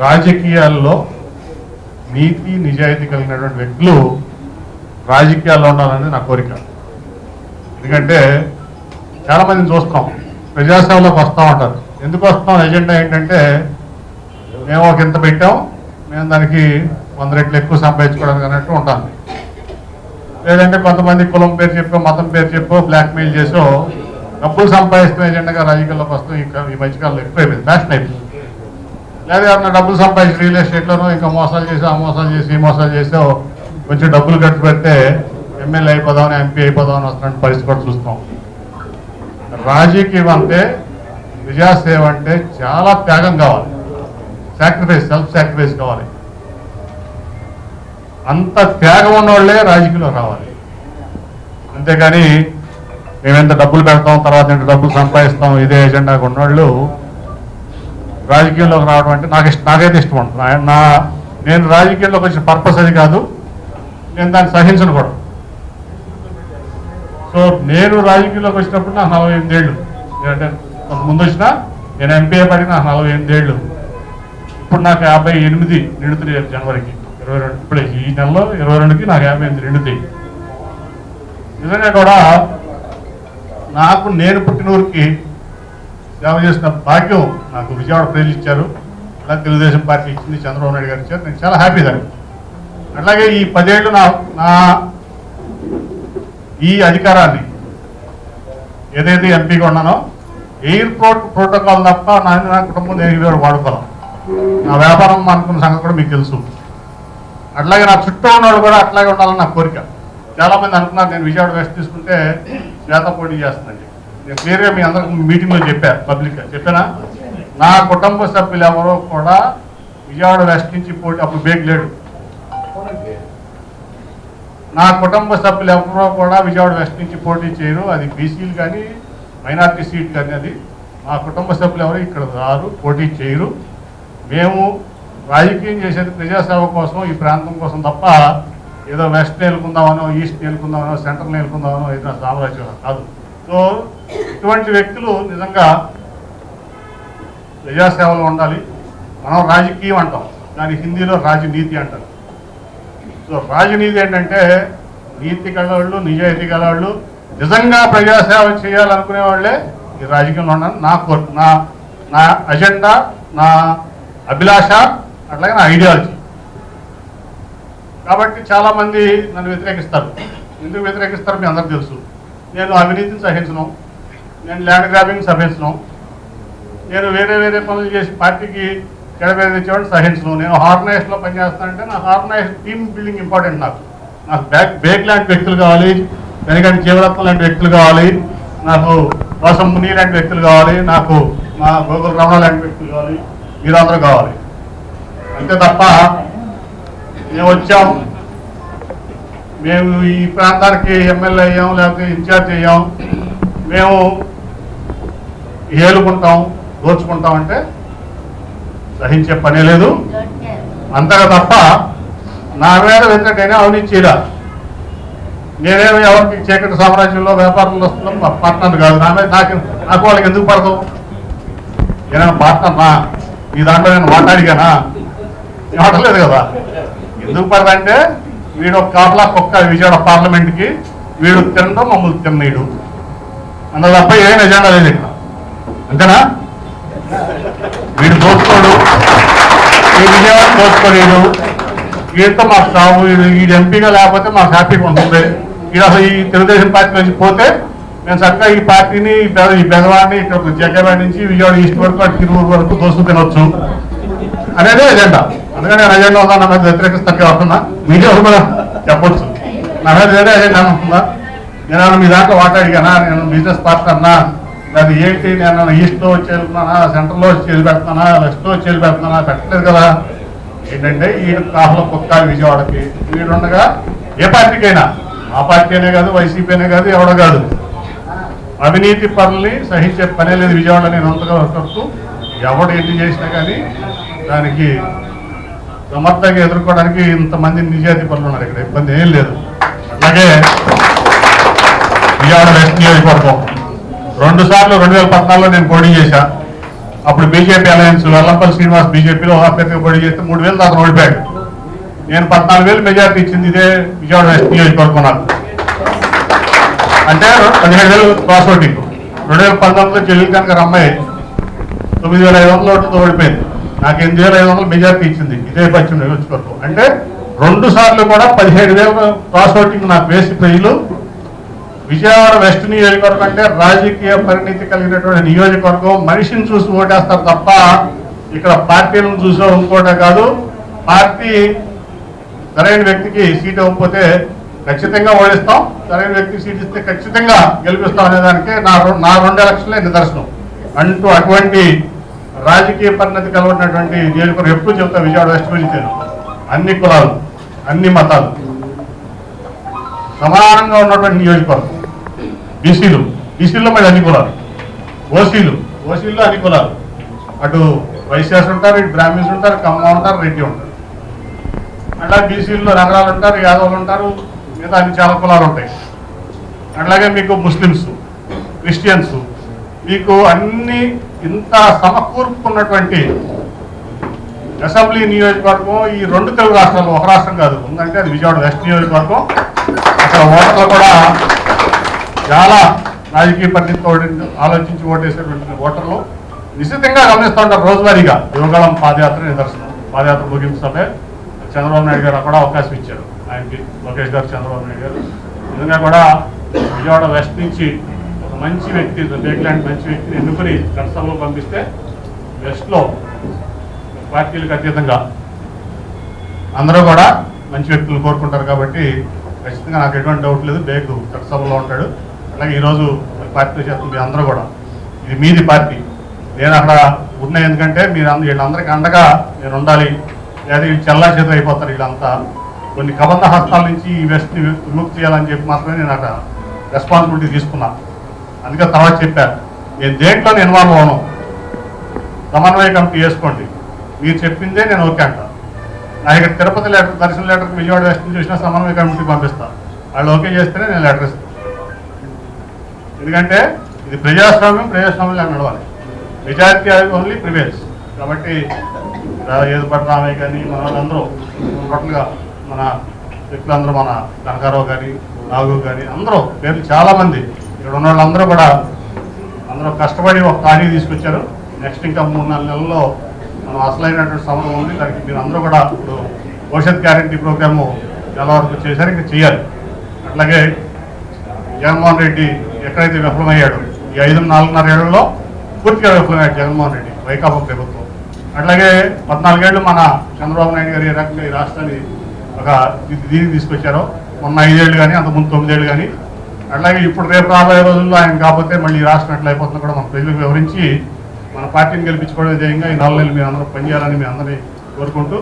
రాజకీయాల్లో నీతి నిజాయితీ కలిగినటువంటి వ్యక్తులు రాజకీయాల్లో ఉండాలని నా కోరిక. ఎందుకంటే చాలామందిని చూస్తాం ప్రజాసేవలోకి వస్తూ ఉంటారు. ఎందుకు వస్తాం? ఎజెండా ఏంటంటే మేము ఒక ఇంత పెట్టాం, మేము దానికి 100 రెట్లు ఎక్కువ సంపాదించుకోవడానికి అన్నట్టు ఉంటాను. లేదంటే కొంతమంది కులం పేరు చెప్పో మతం పేరు చెప్పో బ్లాక్మెయిల్ చేసో డబ్బులు సంపాదిస్తున్న ఎజెండాగా రాజకీయాల్లోకి వస్తాం. ఈ మధ్యకాలంలో ఎక్కువైపోయింది, ఫ్యాషన్ అయిపోయింది. లేదా ఏమన్నా డబ్బులు సంపాదించి రియల్ ఎస్టేట్లోనూ ఇంకా మోసాలు చేసి ఆ మోసాలు చేసి ఈ మోసాలు చేసో కొంచెం డబ్బులు ఖర్చు పెడితే ఎమ్మెల్యే అయిపోదామని ఎంపీ అయిపోదామని వస్తున్న పరిస్థితి కూడా చూస్తాం. రాజకీయం అంటే ప్రజాసేవ అంటే చాలా త్యాగం కావాలి, సాక్రిఫైస్, సెల్ఫ్ సాక్రిఫైస్ కావాలి. అంత త్యాగం ఉన్నవాళ్లే రాజకీయంలో రావాలి. అంతేకాని మేమెంత డబ్బులు పెడతాం తర్వాత ఎంత డబ్బులు సంపాదిస్తాం ఇదే ఎజెండాగా ఉన్నవాళ్ళు రాజకీయంలోకి రావడం అంటే నాకైతే ఇష్టం ఉంటుంది. నేను రాజకీయంలోకి వచ్చిన పర్పస్ అది కాదు, నేను దాన్ని సహించను కూడా. సో నేను రాజకీయంలోకి వచ్చినప్పుడు నాకు 48 ఏళ్ళు, అంటే ముందు వచ్చినా నేను ఎంపీ పడిన నాకు 48 ఏళ్ళు. ఇప్పుడు నాకు 58 నిండుతున్నాయి జనవరికి 22. ఇప్పుడు ఈ నెలలో 22కి నాకు 58 నిండుతాయి. నిజంగా కూడా నాకు నేను పుట్టిన ఊరికి సేవ చేసిన భాగ్యం నాకు విజయవాడ ప్రజలు ఇచ్చారు, అలాగే తెలుగుదేశం పార్టీ ఇచ్చింది, చంద్రబాబు నాయుడు గారు ఇచ్చారు. నేను చాలా హ్యాపీ దాన్ని. అట్లాగే ఈ 10 ఏళ్ళు నా ఈ అధికారాన్ని ఏదైతే ఎంపీగా ఉన్నానో ఎయిర్పోర్ట్ ప్రోటోకాల్ తప్ప నా కుటుంబం నేను వాడుకోవాలి. నా వ్యాపారం అనుకున్న సంగతి కూడా మీకు తెలుసు. అట్లాగే నా చుట్టూ ఉన్నవాళ్ళు కూడా అట్లాగే ఉండాలని నా కోరిక. చాలామంది అనుకున్నారు నేను విజయవాడ వెస్ట్ తీసుకుంటే శ్వేత పోటీ చేస్తుందండి. నేను క్లియర్గా మీ అందరికి మీటింగ్లో చెప్పాను, పబ్లిక్గా చెప్పానా. నా కుటుంబ సభ్యులు ఎవరో కూడా విజయవాడ వెస్ట్ నుంచి పోటీ, అప్పుడు బేగ్ లేడు, నా కుటుంబ సభ్యులు ఎవరో కూడా విజయవాడ వెస్ట్ నుంచి పోటీ చేయరు. అది బీసీలు కానీ మైనార్టీ సీట్ కానీ అది మా కుటుంబ సభ్యులు ఎవరు ఇక్కడ రారు, పోటీ చేయరు. మేము రాజకీయం చేసేది ప్రజాసేవ కోసం, ఈ ప్రాంతం కోసం తప్ప ఏదో వెస్ట్ నేలుకుందామనో ఈస్ట్ నేలుకుందామనో సెంట్రల్ నేలుకుందామనో ఏదో సామ్రాజ్యం కాదు. సో ఇటువంటి వ్యక్తులు నిజంగా ప్రజాసేవలో ఉండాలి. మనం రాజకీయం అంటాం, దాని హిందీలో రాజనీతి అంటారు. సో రాజనీతి ఏంటంటే నీతి గలవాళ్ళు, నిజాయితీ గలవాళ్ళు, నిజంగా ప్రజాసేవ చేయాలనుకునే వాళ్ళే ఈ రాజకీయంలో ఉన్నాను. నా అజెండా, నా అభిలాష, అట్లాగే నా ఐడియాలజీ. కాబట్టి చాలామంది నన్ను వ్యతిరేకిస్తారు. ఎందుకు వ్యతిరేకిస్తారు మీ అందరికీ తెలుసు. నేను అవినీతిని సహించను, నేను ల్యాండ్ గ్రాబింగ్ సహించను, నేను వేరే పనులు చేసి పార్టీకి చెడపేరు తెచ్చేవాడిని సహించను. నేను ఆర్గనైజేషన్లో పనిచేస్తానంటే నా ఆర్గనైజేషన్ టీమ్ బిల్డింగ్ ఇంపార్టెంట్. నాకు బేగ్ లాంటి వ్యక్తులు కావాలి, వెనకంటి జీవరత్నం లాంటి వ్యక్తులు కావాలి, నాకు కోసం ముని లాంటి వ్యక్తులు కావాలి, నాకు మా గోగుల రమణ లాంటి వ్యక్తులు కావాలి, మీరందరూ కావాలి. అంతే తప్ప మేము వచ్చాం, మేము ఈ ప్రాంతానికి ఎమ్మెల్యే అయ్యాం లేకపోతే ఇన్ఛార్జ్ అయ్యాం, మేము ఏలుకుంటాం దోచుకుంటాం అంటే సహించే పనే లేదు. అంతగా తప్ప నా మీద వ్యతిరేకైనా అవినీతి చేయరా. నేనేమి ఎవరికి చీకటి సామ్రాజ్యంలో వ్యాపారంలో వస్తున్నాం పార్ట్నర్ కాదు. నా మీద నాకు వాళ్ళకి ఎందుకు పడదు? నేనేమైనా పార్ట్నర్నా? ఈ దాంట్లో నేను మాట్లాడిగానా? మాట్లాడలేదు కదా. ఎందుకు పడదంటే వీడు ఒక కాపలా కుక్క విజయవాడ పార్లమెంట్కి, వీడు తినడం మమ్మల్ని తిన్నీడు అందులో తప్ప ఏం ఎజెండా లేదు ఇక్కడ. అంతేనా? వీడు దోచుకోడు, ఈ విజయవాడ దోచుకోలేడు, వీడితో మాకు సాగు, వీడు ఎంపీగా లేకపోతే మాకు హ్యాపీగా ఉంటుంది. వీడు అసలు ఈ తెలుగుదేశం పార్టీ నుంచి పోతే మేము చక్కగా ఈ పార్టీని ఈ బెదవాడిని ఇక్కడ జగ్గవాడి నుంచి విజయవాడ ఈస్ట్ వరకు అటు తిరువురు వరకు దోసుకు తినొచ్చు అనేదే ఎజెండా. అందుకని నేను ఎజెండా ఉందా నా మీద వ్యతిరేకిస్తాను అవుతున్నా, మీకే కూడా చెప్పొచ్చు. నా మీద వేరే ఎజెండా ఉంటుందా? నేను మీ దాంట్లో మాట్లాడిగానా? నేను బిజినెస్ పార్ట్నర్నా? అది ఏంటి? నేను ఈస్ట్లో వచ్చి వెళ్తున్నానా, సెంట్రల్లో వచ్చి పెడుతున్నానా, వెస్ట్లో వచ్చి పెడుతున్నానా? పెట్టలేదు కదా. ఏంటంటే ఈ కాహలో కుక్క విజయవాడకి వీడుండగా ఏ పార్టీకైనా, ఆ పార్టీ అనే కాదు, వైసీపీ అనే కాదు, ఎవడో కాదు, అవినీతి పనుల్ని సహించే పనే లేదు విజయవాడ. నేను అంతగా వస్తూ ఎవడు ఎన్ని చేసినా కానీ దానికి సమర్థంగా ఎదుర్కోవడానికి ఇంతమంది నిజాయితీ పనులు ఉన్నారు ఇక్కడ, ఇబ్బంది ఏం లేదు. అలాగే విజయవాడ వెస్ట్ నియోజకవర్గం 2 సార్లు 2014లో నేను పోటీ చేశా. అప్పుడు బీజేపీ అలయన్స్ వెల్లంపల్లి శ్రీనివాస్ బీజేపీలో అభ్యర్థిగా పోటీ చేస్తే 3,000 దాకా ఓడిపోయాడు. నేను 14,000 మెజార్టీ ఇచ్చింది ఇదే విజయవాడ వెస్ట్ నియోజకవర్గం నాకు. అంటే 17,000 క్రాస్ ఓటింగ్. 2019లో చెల్లికన్ గారు అమ్మాయి 9,500 ఓట్లతో ఓడిపోయింది. నాకు 8,500 మెజార్టీ ఇచ్చింది ఇదే పశ్చిమ నియోజకవర్గం. అంటే 2 సార్లు కూడా 17,000 క్రాస్ ఓటింగ్ నాకు వేసి ప్రజలు విజయవాడ వెస్ట్ నియోజకవర్గం అంటే రాజకీయ పరిణితి కలిగినటువంటి నియోజకవర్గం. మనిషిని చూసి ఓటేస్తారు తప్ప ఇక్కడ పార్టీలను చూసో ఇంకోటే కాదు. పార్టీ సరైన వ్యక్తికి సీట్ ఇవ్వకపోతే ఖచ్చితంగా ఓడిస్తాం, సరైన వ్యక్తికి సీట్ ఇస్తే ఖచ్చితంగా గెలిపిస్తాం అనేదానికి నా 2 ఎలక్షన్లే నిదర్శనం. అటువంటి రాజకీయ పరిణతి కలవనటువంటి నియోజకవర్గం ఎప్పుడు చెప్తా విజయవాడ వెస్ట్ గురించి. అన్ని కులాలు, అన్ని మతాలు సమానంగా ఉన్నటువంటి నియోజకవర్గం. బీసీలో మరి అన్ని కులాలు, ఓసీలో అన్ని కులాలు. అటు వైశ్యాస్ ఉంటారు, ఇటు బ్రాహ్మిన్స్ ఉంటారు, కమ్మ ఉంటారు, రెడ్డి ఉంటారు. అట్లా బీసీల్లో నగరాలు ఉంటారు, యాదవులు ఉంటారు, మిగతా అన్ని చాలా కులాలు ఉంటాయి. అట్లాగే మీకు ముస్లిమ్స్, క్రిస్టియన్స్, మీకు అన్ని ఇంత సమకూర్పుకున్నటువంటి అసెంబ్లీ నియోజకవర్గం ఈ 2 తెలుగు రాష్ట్రాలు, ఒక రాష్ట్రం కాదు ఉందంటే అది విజయవాడ వెస్ట్ నియోజకవర్గం. అక్కడ ఓటర్లు కూడా చాలా రాజకీయ పరిస్థితితో ఆలోచించి ఓటేసేటువంటి ఓటర్లు నిశ్చితంగా గమనిస్తూ ఉంటారు రోజువారీగా. యువగళం పాదయాత్ర నిదర్శనం. పాదయాత్ర ముగింపు సభ చంద్రబాబు నాయుడు గారు కూడా అవకాశం ఇచ్చారు ఆయనకి, లోకేష్ గారు, చంద్రబాబు నాయుడు గారు. నిజంగా కూడా విజయవాడ వెస్ట్ నుంచి ఒక మంచి వ్యక్తి, బేక్ లాంటి మంచి వ్యక్తిని ఎన్నుకొని చట్టసభలో పంపిస్తే వెస్ట్లో పార్టీలకు అతీతంగా అందరూ కూడా మంచి వ్యక్తులు కోరుకుంటారు. కాబట్టి ఖచ్చితంగా నాకు ఎటువంటి డౌట్ లేదు, బేగ్ చట్టసభలో ఉంటాడు. అలాగే ఈరోజు పార్టీ చేస్తుంది అందరూ కూడా, ఇది మీది పార్టీ. నేను అక్కడ ఉన్నాయి ఎందుకంటే మీరు వీళ్ళందరికీ అండగా నేను ఉండాలి, లేదా వీళ్ళు చెల్లా చేతులు అయిపోతారు వీళ్ళంతా. కొన్ని కబంధ హస్తాల నుంచి ఈ వెస్ట్ని విముక్తి చేయాలని చెప్పి మాత్రమే నేను అక్కడ రెస్పాన్సిబిలిటీ తీసుకున్నా. అందుకే తర్వాత చెప్పాను, నేను దేంట్లో ఇన్వాల్వ్ అవ్వను, సమన్వయ కమిటీ వేసుకోండి, మీరు చెప్పిందే నేను ఓకే అంట. నా ఇక్కడ తిరుపతి లెటర్, దర్శన లెటర్కి విజయవాడ వెస్ట్ నుంచి చూసినా సమన్వయ కమిటీకి పంపిస్తాను. వాళ్ళు ఓకే చేస్తేనే నేను లెటర్ ఇస్తాను. ఎందుకంటే ఇది ప్రజాస్వామ్యంలో నడవాలి. Majority only prevails. కాబట్టి ఏదుపట్టి రామయ్య కానీ మన వాళ్ళందరూ టోటల్గా మన వ్యక్తులందరూ, మన కనకారావు కానీ, నాగు కానీ అందరూ పేర్లు చాలామంది ఇక్కడ ఉన్న వాళ్ళందరూ కూడా అందరూ కష్టపడి ఒక ఖాళీ తీసుకొచ్చారు. నెక్స్ట్ ఇంకా 3-4 నెలల్లో మనం అసలైనటువంటి సమరం ఉంది. దానికి మీరు అందరూ కూడా ఇప్పుడు భవిష్యత్ గ్యారంటీ ప్రోగ్రాము చాలా వరకు చేశారు, ఇంకా చేయాలి. అట్లాగే జగన్మోహన్ రెడ్డి ఎక్కడైతే విఫలమయ్యాడు ఈ 4.5 ఏళ్లలో పూర్తిగా విఫలమయ్యాడు జగన్మోహన్ రెడ్డి, వైకాపా ప్రభుత్వం. అట్లాగే 14 ఏళ్ళు మన చంద్రబాబు నాయుడు గారు ఏ రకంగా ఈ రాష్ట్రాన్ని ఒక దీనికి తీసుకొచ్చారో, మొన్న 5 ఏళ్ళు కానీ అంతకుముందు 9 ఏళ్ళు కానీ. అట్లాగే ఇప్పుడు రేపు రాబోయే రోజుల్లో ఆయన కాకపోతే మళ్ళీ ఈ రాష్ట్రం ఎట్లా అయిపోతుందో కూడా మన ప్రజలకు వివరించి మన పార్టీని గెలిపించుకోవడం ధ్యేయంగా ఈ 4 నెలలు మీరు అందరూ పనిచేయాలని మీ అందరినీ కోరుకుంటూ